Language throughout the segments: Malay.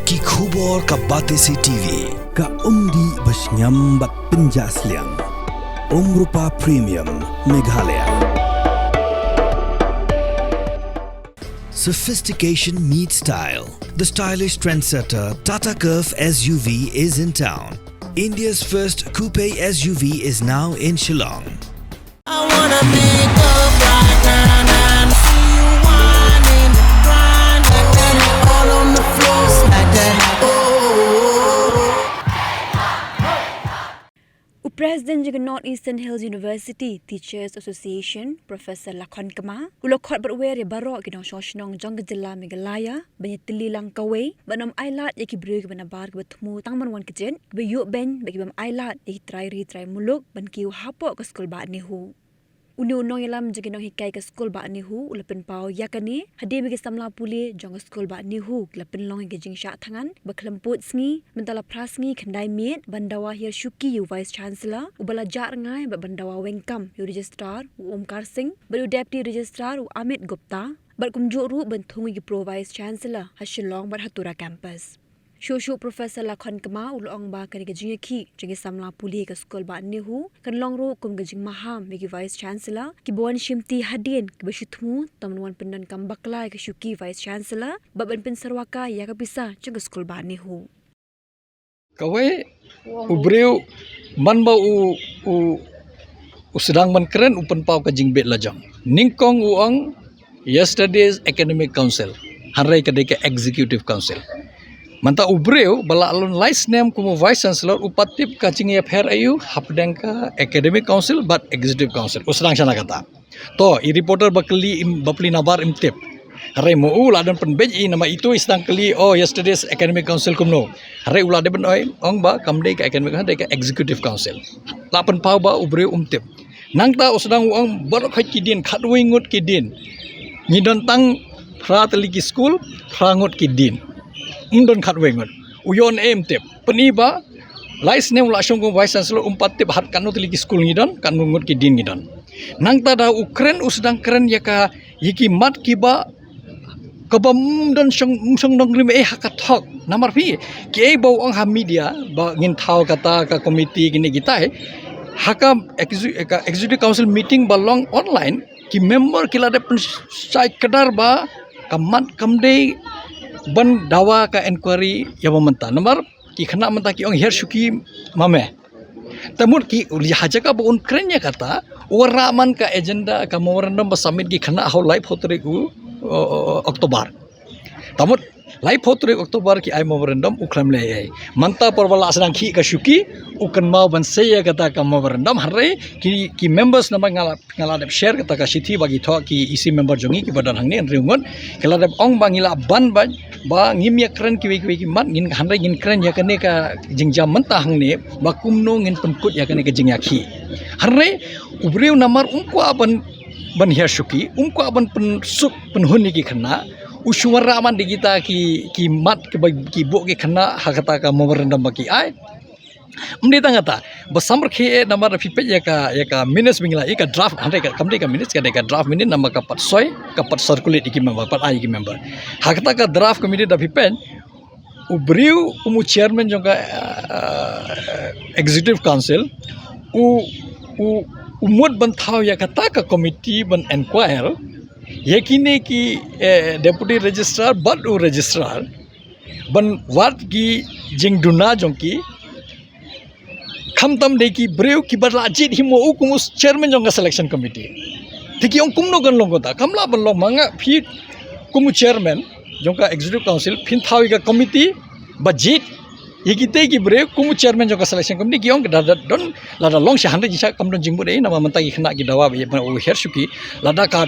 Ki khubor ka batesi TV ka umdi basnyambat penjaslian Rupa Premium Meghalaya. Sophistication meets style. The stylish trendsetter Tata SUV is in town. India's first coupe SUV is now in Shillong. I wanna make up right now, see you whining, grinding, all on the floor like that. President of North Eastern Hills University Teachers Association, Professor Lakon Kama, ulokot berwere barok gidong Shoshnong Jong Jela Meghalaya, banyatili lang kaway, banam Ailad yaki brug banabar bertemu tangman wan Kjit, beyuk ben bagi bam Ailad yaki try muluk ban kiu hapok ke skul ba nihu. Unu-unong yalam jaginong hikai ke skul ba nihu ulapin pau yakani hadi bagi samla puli jong skul ba nihu lapin long hingga jing syak tangan berkelemput sengi mentala prasngi kendai mit bandawa hir syuki yu vice chancellor ubala jar ngai bandawa wengkam yu registrar Omkar Singh baru deputy registrar Amit Gupta berkumjuk ru bentung yu pro vice chancellor Shillong berhatura campus. Shushu Professor Lakon Kama ulong ba kan gajing ki jing samla puli ke skul ba nihu kan long ru kum gajing maham bagi vice chancellor ki bon shimti hadin ke besyutmu tamnuan pendan kam baklai ke syuki vice chancellor baban pen sarwaka ya ka bisa jing skul ba nihu kawai ubreu man ba u sedang man keren upen pau ka jingbet lajang ningkong uang yesterday's academic council harai ka deke executive council manta ubreu bala alun lice name como vice chancellor upatip ka chingia pher ayu hapdeng ka academic council but executive council usrang sana kata to I reporter bakli bapli nabar imtip harai mo uladan penbej I nama itu istang kali yesterday's academic council kumno harai ulade ben oi ong ba kamdei ka academic ka executive council lapan pau ba ubreu umtip nangta usdang uang barok kidin khatwingut kidin ngidon tang prateli ki school prangut kidin Indon khatwengon uyon tip peniba lais ne ula shong vice chancellor tip hat kanu teliki school ngidon kanungut ki din ngidon nang tada ukren usdang keren yaka yiki mat kiba kabam don shong dong rim hakathok namar phi ke bau ang ha media ba ngin thau kata ka committee gini gitai haka executive council meeting balong online ki member kilade sai kadar ba kamat kamdei ban dawa ka inquiry ya mamanta nomor ki khana manta ki ong her shuki mame tamur ki haja ka bon krenya kata ora man ka agenda ka memorandum summit ki khana how live hotre ku Oktober tamur live hotre Oktober ki ai memorandum ukram le manta porwala asrang ki ka shuki ukan mau ban seya kata ka memorandum harre ki members nama ngala share kata ka sithi bagi tho ki isi member jongi ki badan hangni riungon kala ong bangila ban ba ngim ya keren ki mat ngin hanre ngin keren ya kane ka jingjam mentah hangni ba kumno ngin penkut ya kane ka jingyaki harre ubreu namar umko ban her shuki umko aban pensuk penhuni ki khana usuara aman digita ki mat ki bo ki khana hakata ka memorandum baki ai umdi tangata basamar khe namar fipe ya ka minutes bingla ka draft hande ka kamde ka minutes ka draft minute nama ka pat soy ka pat circulate ki member pat ai ki member hakata ka draft committee da fipen ubriu umu chairman jong ka executive council umut ban thau ya kata ka committee ban inquire yakine ki deputy registrar but registrar ban wat ki jingduna jong ki khamtam deki breu ki barla jit himo ukumus chairman jong selection committee tiki ong kumno gan longota kamla ban long manga phi kumu chairman jong ka executive council phin thawi ka committee budget yekite ki breu kumu chairman jong selection committee ki ong don lada long sha hande jisa kamdon jingbu dei nama manta ki khna ki dawa be her shuki lada ka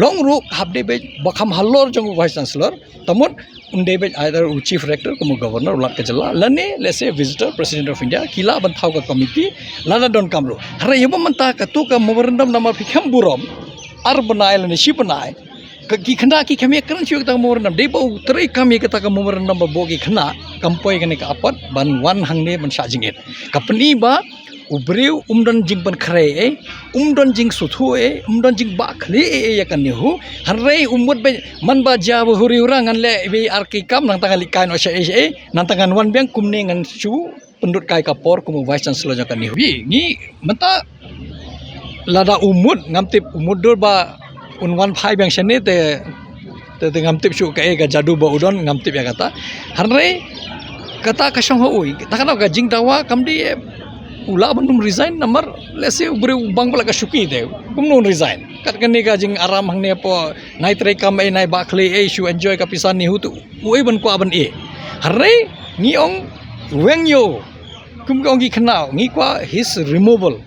long ru habde be bakham hallor jong vice chancellor tamut unde be either chief rector como governor ulat ka jala lane let's say visitor president of India kila ban thau ka committee lana don kamlo hare yeba manta ka tu ka memorandum nama phikham burom ar banai lane shi banai ki khanda ki khame karan chi ka memorandum de bau trai kam ka ta memorandum ba bo ki khna kampoi ka ne ka apat ban wan hangne ban sajing it kapni ba ubriu umdon jing ban kre umdon jing suthu umdon jing ba khli ya kan ni hu hanrei umut be man ba ja bu huri urang an le be arki kam nang tangan likai no sha nang tangan wan beng kumne ngan chu pendut kai kapor kum vice chancellor ja kan ni hu ni menta lada umut ngamtip umut dor ba unwan phai beng shane te ngamtip chu ka ga jadu ba udon ngamtip ya kata hanrei kata kasong hui takana ga jing dawa kamdi ula bandum resign namar lese ubre bang bala ka syuki de kumnon resign kat kani ga jing aram hang ne po nai trai kam nai ba khli shu enjoy ka pisan ni hu tu ui ban ko ban harre ni ong weng yo kum ga gi khnao ni kwa his removal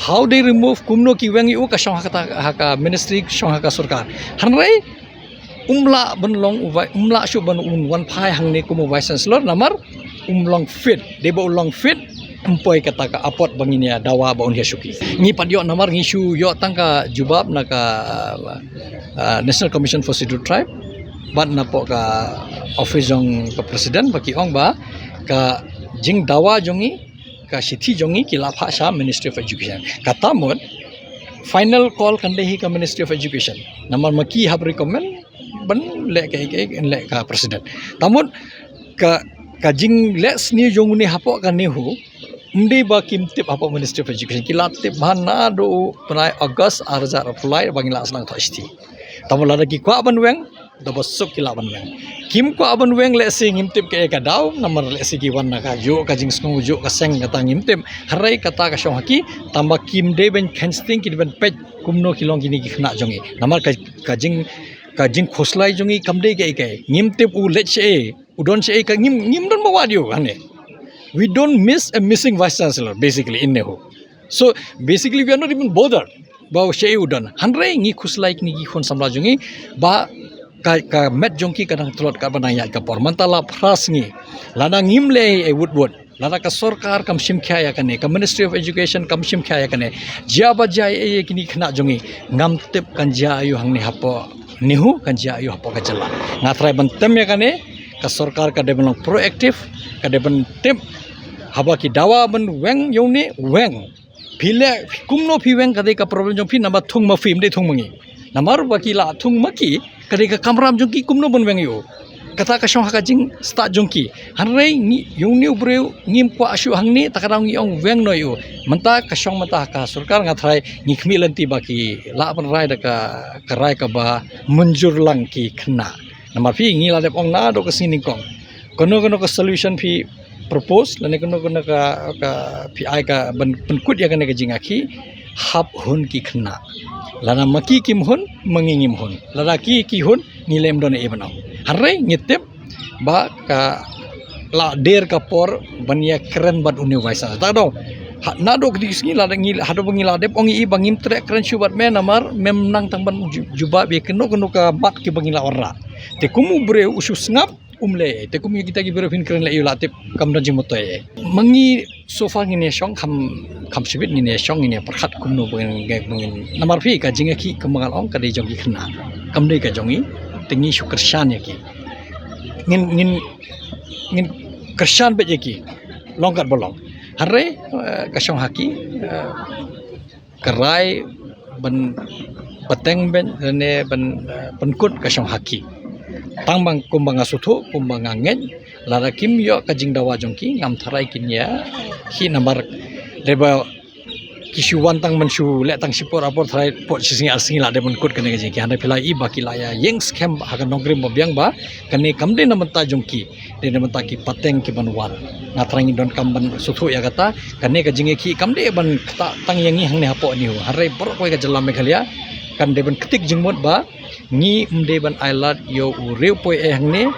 how they remove kumno ki weng yo ka shong haka ministry shong haka sarkar harre umla benlong umla shu ban wan phai hang ne kum vice chancellor namar umlong fit deba ulong fit empoi kata ka apot banginia dawa ba unhia syuki ni padyo namar ngi shu yo tangka jubab na ka National Commission for Scheduled Tribe bat na po ka office jong ka president baki ong ba ka jing dawa jongi ka sithi jongi ki lapha sha Ministry of Education kata mod final call kande hi ka Ministry of Education namar maki have recommend ban le ka president tamud ka jing let's ni jong ni hapo ka ni hu mdi ba kimtip hapo Ministry of Education kilatip bhana do prai August arja apply bangila aslang thosti tamul ada ki kwa ban weng do bosuk kila ban weng kim kwa ban weng le sing ngimtip ke ka daw namar le si ki wan na ka jo ka jing sngu jo ka seng kata ngimtip harai kata ka shong haki tamba kim de ben kensting ki ben pej kumno kilong kini ki khna jongi namar ka jing khoslai jongi kamde ke ngimtip u let che udon che ka ngim don bawa dio ane we don't miss a missing vice chancellor basically in neho so basically we are not even bothered ba she udon hanre ngi khuslai ni gi khon samla jongi ba ka met jongki kadang trot ka banaya ka pormantala phras ngi lana ngimle e woodwood lana ka sarkar kam simkhya ya kane ka Ministry of Education kam simkhya ya kane jia ba jai e kini khna jongi ngam tep kanja ayu hangni hapo nihu kanja ayu hapo ka jala ngatrai bantem ya kane ka sarkar ka develop proactive ka develop tep haba ki dawa ban weng yone weng phile kumno phi weng kadai ka problem jong phi namba thung ma phim de thung mangi namar bakila thung maki kadai ka kamram jong ki kumno ban weng yo kata ka shong haka jing sta jong ki hanrei ni yone ubreu ngim kwa ashu hangni takarang yong weng no yo manta ka shong mata ka sarkar ngathrai ni khmi lanti baki la ban rai da ka rai ka ba munjur lang ki khna namar phi ngi la dep ong na do ka sini kong kono ka solution phi propose lane kono ka PI ka penkut ya kana ka jingaki hap hun ki khna lana maki kim hun mangingim hun lana ki hun nilem don e banau harre ngitep ba ka la der ka por bania keren bad universitas ta do na do kisni la ngi hado bangi la dep ongi bangim trek keren shubat me namar mem nang tang ban juba be kono ka mat ki bangi la orra te kumu bre usu ngap umle te kum kita gi berfin keren la yulatip kam ranjing motoy mangi sofa ngine shong kham sibit ngine shong ngine perkhat kumno bengin namar phi ka jinga ki kamangal ong ka dei jongi khna kam dei ka jongi tingi syukershan ya ki ngin kershan be ki longkat bolong harre ka shong haki kerai ban pateng ben ne ban penkut ka shong haki tangbang kumbanga suthu kumbanga ngen lara kim yo ka jingdawa jongki ngam tharai kinya hi nambar leba kisuwan tang manshu le tang sipor apor tharai pot sing asing la de kut kane ji ki hana phila i baki la ya yeng scam ha nongri mobyang ba kane kamde namata jongki de namata ki pateng ki banwan na trangi don kamban suthu ya kata kane ka jinge ki kamde ban kata tang yangi hangne hapo ni harai bor ko ka jalam meghalia kan de ban ketik jingmot ba ngi mde ban Ailad yo Riewpoiei hangne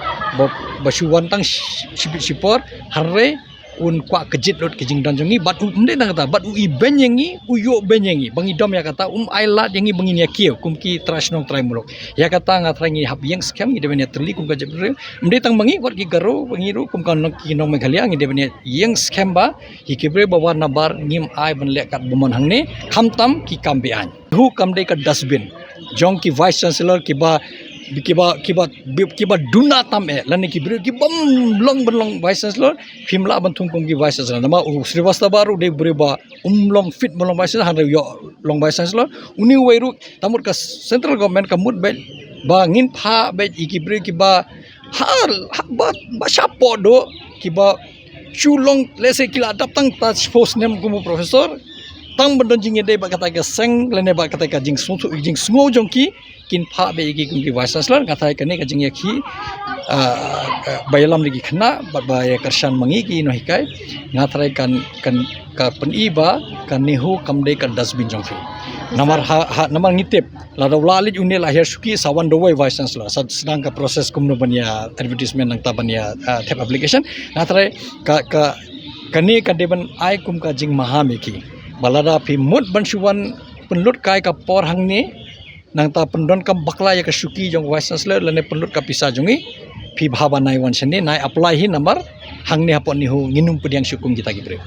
basuwan tang sipor harre un kwa Kjit lot ke Jingdon jongi bat mde nang kata bat i ben yangi uyo ben yangi bangi dom ya kata Ailad yangi bangin ya kieu kumki trash nong trai mulok ya kata ngatrangi hap yang scam ngi de ben terli kum ka jebre mde tang bangi wat ki garo bangi ru kum kan ki nong meghalia ngi de ben yang scam ba hi kibre bawa nabar ngim ai ban lekat bomon hangne khamtam ki kambe an hu kamde ka dustbin Jong ki vice chancellor ki ba kiba duna tam lani kibri kibam long vice chancellor phimla banthung kong ki vice chancellor nama Srivastava baru de briba long fit long vice chancellor han yo long vice chancellor uni wairu tamur ka central government ka mud bel ba ngin pha be ikibri kiba ba chapo do kiba chulong lese kila datang ta post nem kumu professor tang bandon jingede ba kata ka seng lene ba kata ka jing sngo jongki kin pha be gi kum vice chancellor kata ka ne ka jing yakhi bayalam lagi khna ba ya karshan mangi ki no hikai ngatrai kan ka peni ba kan nihu kamde ka dustbin jongfi namar ngitep la lali unne lahir suki sawan dowai vice chancellor sedang ka proses kumno bania advertisement nang tabania tab application ngatrai ka kani ka deban ai kum ka jing mahameki balada phi mut bansuwan penlut kai ka por hangni nang ta pendon kam bakla ya ka suki jong vice chancellor lane penlut ka pisa jongi phi bhaba nai wan sene nai apply hi number hangni hapon ni hu nginum pudiang sukum kita gibre